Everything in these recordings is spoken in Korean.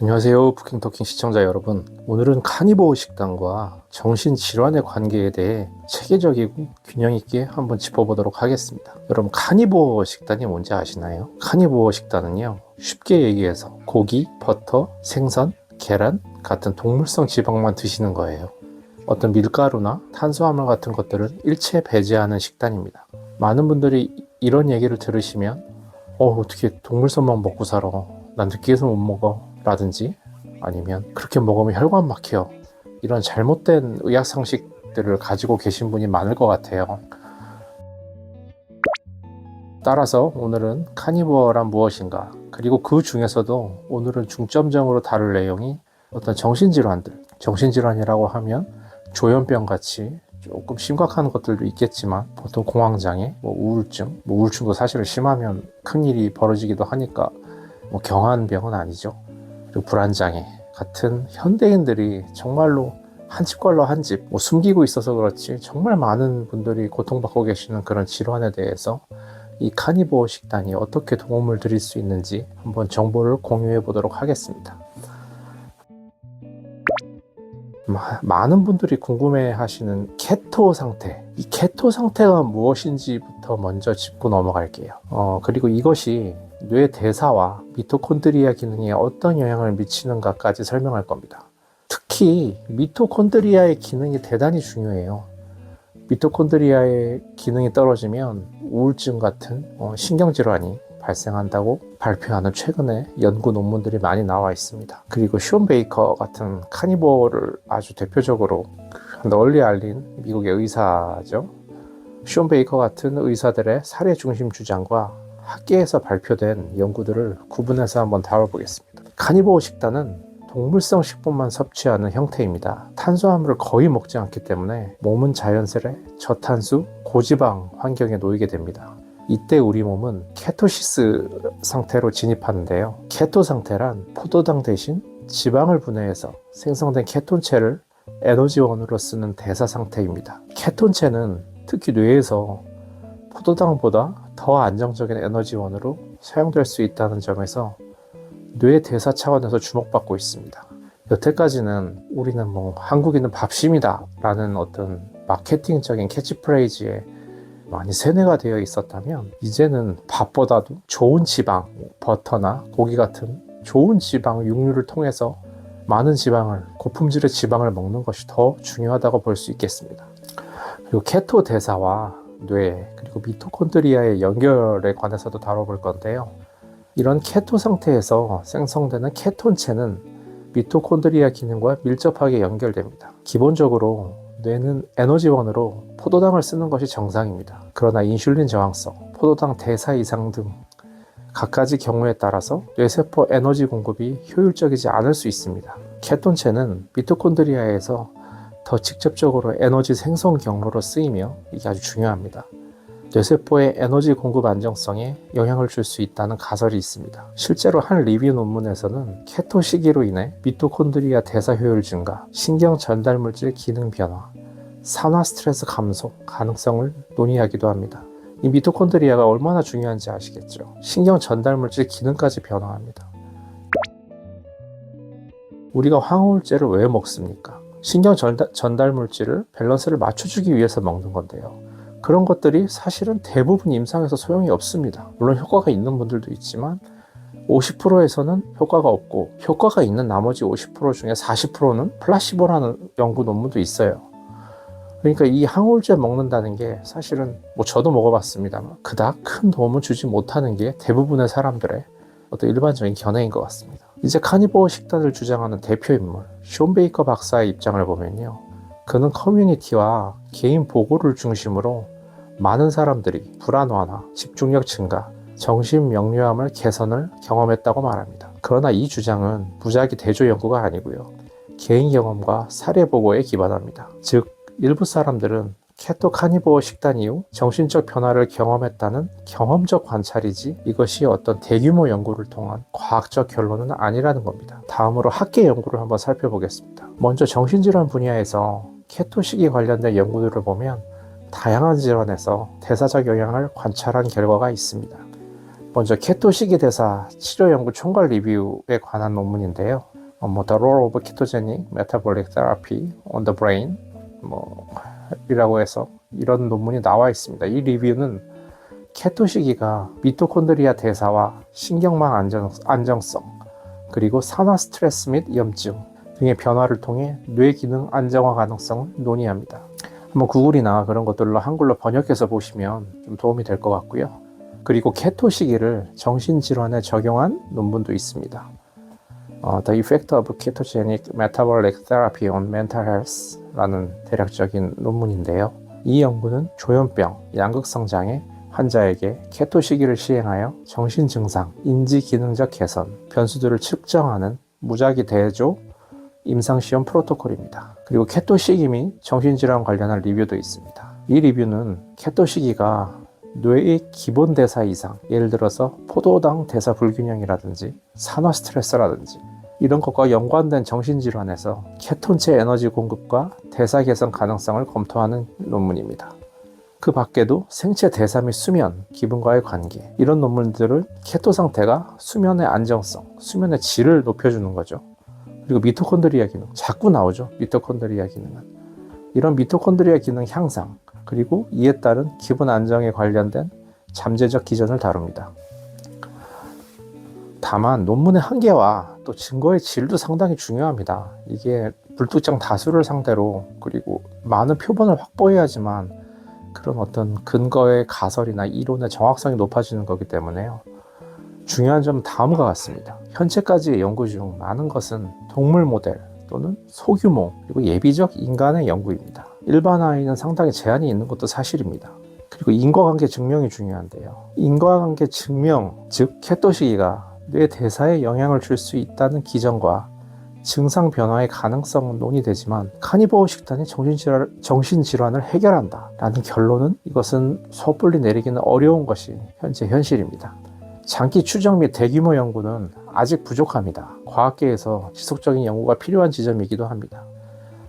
안녕하세요. 부킹토킹 시청자 여러분. 오늘은 카니보어 식단과 정신질환의 관계에 대해 체계적이고 균형 있게 한번 짚어보도록 하겠습니다. 여러분, 카니보어 식단이 뭔지 아시나요? 카니보어 식단은요, 쉽게 얘기해서 고기, 버터, 생선, 계란 같은 동물성 지방만 드시는 거예요. 어떤 밀가루나 탄수화물 같은 것들은 일체 배제하는 식단입니다. 많은 분들이 이런 얘기를 들으시면 어떻게 동물성만 먹고 살아? 난 느끼해서 못 먹어. 라든지 아니면 그렇게 먹으면 혈관 막혀, 이런 잘못된 의학 상식들을 가지고 계신 분이 많을 것 같아요. 따라서 오늘은 카니보어란 무엇인가, 그리고 그 중에서도 오늘은 중점적으로 다룰 내용이 어떤 정신질환이라고 하면 조현병 같이 조금 심각한 것들도 있겠지만, 보통 공황장애, 우울증도 사실은 심하면 큰일이 벌어지기도 하니까 경한 병은 아니죠. 그리고 불안장애 같은 현대인들이 정말로 한 집 걸러 한 집, 숨기고 있어서 그렇지 정말 많은 분들이 고통받고 계시는 그런 질환에 대해서 이 카니보어 식단이 어떻게 도움을 드릴 수 있는지 한번 정보를 공유해 보도록 하겠습니다. 많은 분들이 궁금해 하시는 케토 상태, 이 케토 상태가 무엇인지부터 먼저 짚고 넘어갈게요. 그리고 이것이 뇌 대사와 미토콘드리아 기능에 어떤 영향을 미치는가까지 설명할 겁니다. 특히 미토콘드리아의 기능이 대단히 중요해요. 미토콘드리아의 기능이 떨어지면 우울증 같은 신경질환이 발생한다고 발표하는 최근에 연구 논문들이 많이 나와 있습니다. 그리고 숀 베이커 같은 카니보어를 아주 대표적으로 널리 알린 미국의 의사죠. 숀 베이커 같은 의사들의 사례 중심 주장과 학계에서 발표된 연구들을 구분해서 한번 다뤄보겠습니다. 카니보어 식단은 동물성 식품만 섭취하는 형태입니다. 탄수화물을 거의 먹지 않기 때문에 몸은 자연스레 저탄수, 고지방 환경에 놓이게 됩니다. 이때 우리 몸은 케토시스 상태로 진입하는데요. 케토 상태란 포도당 대신 지방을 분해해서 생성된 케톤체를 에너지원으로 쓰는 대사 상태입니다. 케톤체는 특히 뇌에서 포도당보다 더 안정적인 에너지원으로 사용될 수 있다는 점에서 뇌 대사 차원에서 주목받고 있습니다. 여태까지는 우리는 한국인은 밥심이다 라는 어떤 마케팅적인 캐치프레이즈에 많이 세뇌가 되어 있었다면, 이제는 밥보다도 좋은 지방, 버터나 고기 같은 좋은 지방 육류를 통해서 많은 지방을, 고품질의 지방을 먹는 것이 더 중요하다고 볼 수 있겠습니다. 그리고 케토 대사와 뇌, 그리고 미토콘드리아의 연결에 관해서도 다뤄볼 건데요. 이런 케토 상태에서 생성되는 케톤체는 미토콘드리아 기능과 밀접하게 연결됩니다. 기본적으로 뇌는 에너지원으로 포도당을 쓰는 것이 정상입니다. 그러나 인슐린 저항성, 포도당 대사 이상 등 각가지 경우에 따라서 뇌세포 에너지 공급이 효율적이지 않을 수 있습니다. 케톤체는 미토콘드리아에서 더 직접적으로 에너지 생성 경로로 쓰이며 이게 아주 중요합니다. 뇌세포의 에너지 공급 안정성에 영향을 줄 수 있다는 가설이 있습니다. 실제로 한 리뷰 논문에서는 케토 시기로 인해 미토콘드리아 대사 효율 증가, 신경 전달 물질 기능 변화, 산화 스트레스 감소 가능성을 논의하기도 합니다. 이 미토콘드리아가 얼마나 중요한지 아시겠죠? 신경 전달 물질 기능까지 변화합니다. 우리가 황우울제를 왜 먹습니까? 신경 전달 물질을 밸런스를 맞춰주기 위해서 먹는 건데요. 그런 것들이 사실은 대부분 임상에서 소용이 없습니다. 물론 효과가 있는 분들도 있지만 50%에서는 효과가 없고, 효과가 있는 나머지 50% 중에 40%는 플라시보라는 연구 논문도 있어요. 그러니까 이 항우울제 먹는다는 게 사실은 저도 먹어봤습니다만 그닥 큰 도움을 주지 못하는 게 대부분의 사람들의 어떤 일반적인 견해인 것 같습니다. 이제 카니보어 식단을 주장하는 대표 인물 숀 베이커 박사의 입장을 보면요, 그는 커뮤니티와 개인 보고를 중심으로 많은 사람들이 불안 완화, 집중력 증가, 정신 명료함을 개선을 경험했다고 말합니다. 그러나 이 주장은 무작위 대조 연구가 아니고요, 개인 경험과 사례 보고에 기반합니다. 즉, 일부 사람들은 케토 카니보어 식단 이후 정신적 변화를 경험했다는 경험적 관찰이지, 이것이 어떤 대규모 연구를 통한 과학적 결론은 아니라는 겁니다. 다음으로 학계 연구를 한번 살펴보겠습니다. 먼저 정신질환 분야에서 케토식이 관련된 연구들을 보면 다양한 질환에서 대사적 영향을 관찰한 결과가 있습니다. 먼저 케토식이 대사 치료 연구 총괄 리뷰에 관한 논문인데요. The role of ketogenic metabolic therapy on the brain 이라고 해서 이런 논문이 나와 있습니다. 이 리뷰는 케토시기가 미토콘드리아 대사와 신경망 안정성, 그리고 산화 스트레스 및 염증 등의 변화를 통해 뇌 기능 안정화 가능성을 논의합니다. 한번 구글이나 그런 것들로 한글로 번역해서 보시면 좀 도움이 될 것 같고요. 그리고 케토시기를 정신질환에 적용한 논문도 있습니다. The Effect of Ketogenic Metabolic Therapy on Mental Health 라는 대략적인 논문인데요. 이 연구는 조현병, 양극성 장애 환자에게 케토시기를 시행하여 정신 증상, 인지 기능적 개선, 변수들을 측정하는 무작위 대조 임상시험 프로토콜입니다. 그리고 케토시기 및 정신질환 관련한 리뷰도 있습니다. 이 리뷰는 케토시기가 뇌의 기본 대사 이상, 예를 들어서 포도당 대사 불균형이라든지 산화 스트레스라든지 이런 것과 연관된 정신질환에서 케톤체 에너지 공급과 대사 개선 가능성을 검토하는 논문입니다. 그 밖에도 생체 대사 및 수면, 기분과의 관계 이런 논문들은 케토 상태가 수면의 안정성, 수면의 질을 높여주는 거죠. 그리고 미토콘드리아 기능, 자꾸 나오죠. 미토콘드리아 기능은. 이런 미토콘드리아 기능 향상, 그리고 이에 따른 기분 안정에 관련된 잠재적 기전을 다룹니다. 다만 논문의 한계와 또 증거의 질도 상당히 중요합니다. 이게 불특정 다수를 상대로 그리고 많은 표본을 확보해야지만 그런 어떤 근거의 가설이나 이론의 정확성이 높아지는 거기 때문에요. 중요한 점은 다음과 같습니다. 현재까지의 연구 중 많은 것은 동물 모델 또는 소규모 그리고 예비적 인간의 연구입니다. 일반화에는 상당히 제한이 있는 것도 사실입니다. 그리고 인과관계 증명이 중요한데요. 인과관계 증명, 즉 케토시기가 뇌 대사에 영향을 줄 수 있다는 기전과 증상 변화의 가능성은 논의되지만 카니보어 식단이 정신질환을 해결한다 라는 결론은 이것은 섣불리 내리기는 어려운 것이 현재 현실입니다. 장기 추정 및 대규모 연구는 아직 부족합니다. 과학계에서 지속적인 연구가 필요한 지점이기도 합니다.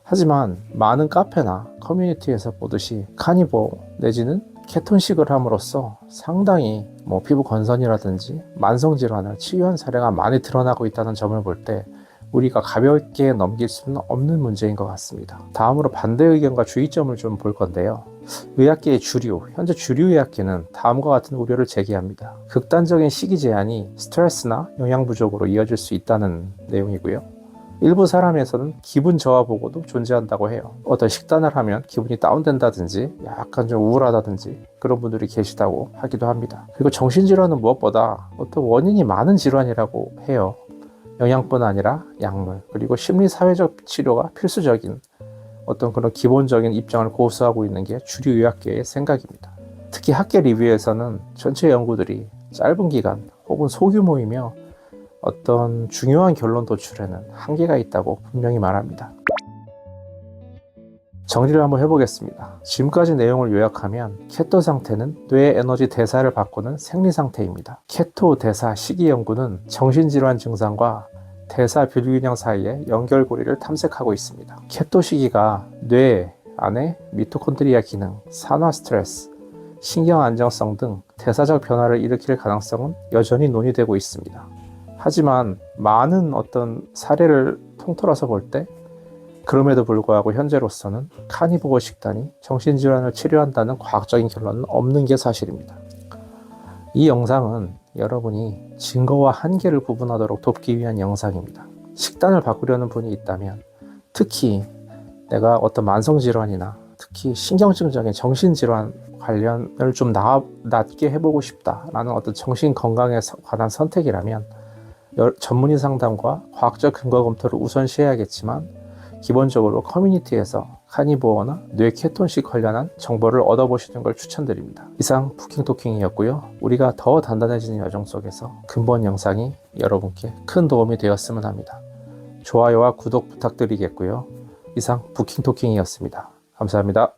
하지만 많은 카페나 커뮤니티에서 보듯이 카니보어 내지는 케톤식을 함으로써 상당히 피부 건선이라든지 만성질환을 치유한 사례가 많이 드러나고 있다는 점을 볼 때 우리가 가볍게 넘길 수는 없는 문제인 것 같습니다. 다음으로 반대 의견과 주의점을 좀 볼 건데요. 의학계의 주류, 현재 주류 의학계는 다음과 같은 우려를 제기합니다. 극단적인 식이 제한이 스트레스나 영양 부족으로 이어질 수 있다는 내용이고요. 일부 사람에서는 기분 저하 보고도 존재한다고 해요. 어떤 식단을 하면 기분이 다운된다든지 약간 좀 우울하다든지 그런 분들이 계시다고 하기도 합니다. 그리고 정신질환은 무엇보다 어떤 원인이 많은 질환이라고 해요. 영양뿐 아니라 약물, 그리고 심리사회적 치료가 필수적인 어떤 그런 기본적인 입장을 고수하고 있는 게 주류 의학계의 생각입니다. 특히 학계 리뷰에서는 전체 연구들이 짧은 기간 혹은 소규모이며 어떤 중요한 결론 도출에는 한계가 있다고 분명히 말합니다. 정리를 한번 해보겠습니다. 지금까지 내용을 요약하면 케토 상태는 뇌 에너지 대사를 바꾸는 생리 상태입니다. 케토 대사 시기 연구는 정신질환 증상과 대사 불균형 사이의 연결고리를 탐색하고 있습니다. 케토 시기가 뇌 안에 미토콘드리아 기능, 산화 스트레스, 신경 안정성 등 대사적 변화를 일으킬 가능성은 여전히 논의되고 있습니다. 하지만 많은 어떤 사례를 통틀어서 볼 때 그럼에도 불구하고 현재로서는 카니보어 식단이 정신질환을 치료한다는 과학적인 결론은 없는 게 사실입니다. 이 영상은 여러분이 증거와 한계를 구분하도록 돕기 위한 영상입니다. 식단을 바꾸려는 분이 있다면 특히 내가 어떤 만성질환이나 특히 신경증적인 정신질환 관련을 좀 낫게 해보고 싶다라는 어떤 정신건강에 관한 선택이라면 전문의 상담과 과학적 근거 검토를 우선시해야겠지만 기본적으로 커뮤니티에서 카니보어나 뇌 케톤식 관련한 정보를 얻어보시는 걸 추천드립니다. 이상 부킹토킹이었고요. 우리가 더 단단해지는 여정 속에서 근본 영상이 여러분께 큰 도움이 되었으면 합니다. 좋아요와 구독 부탁드리겠고요. 이상 부킹토킹이었습니다. 감사합니다.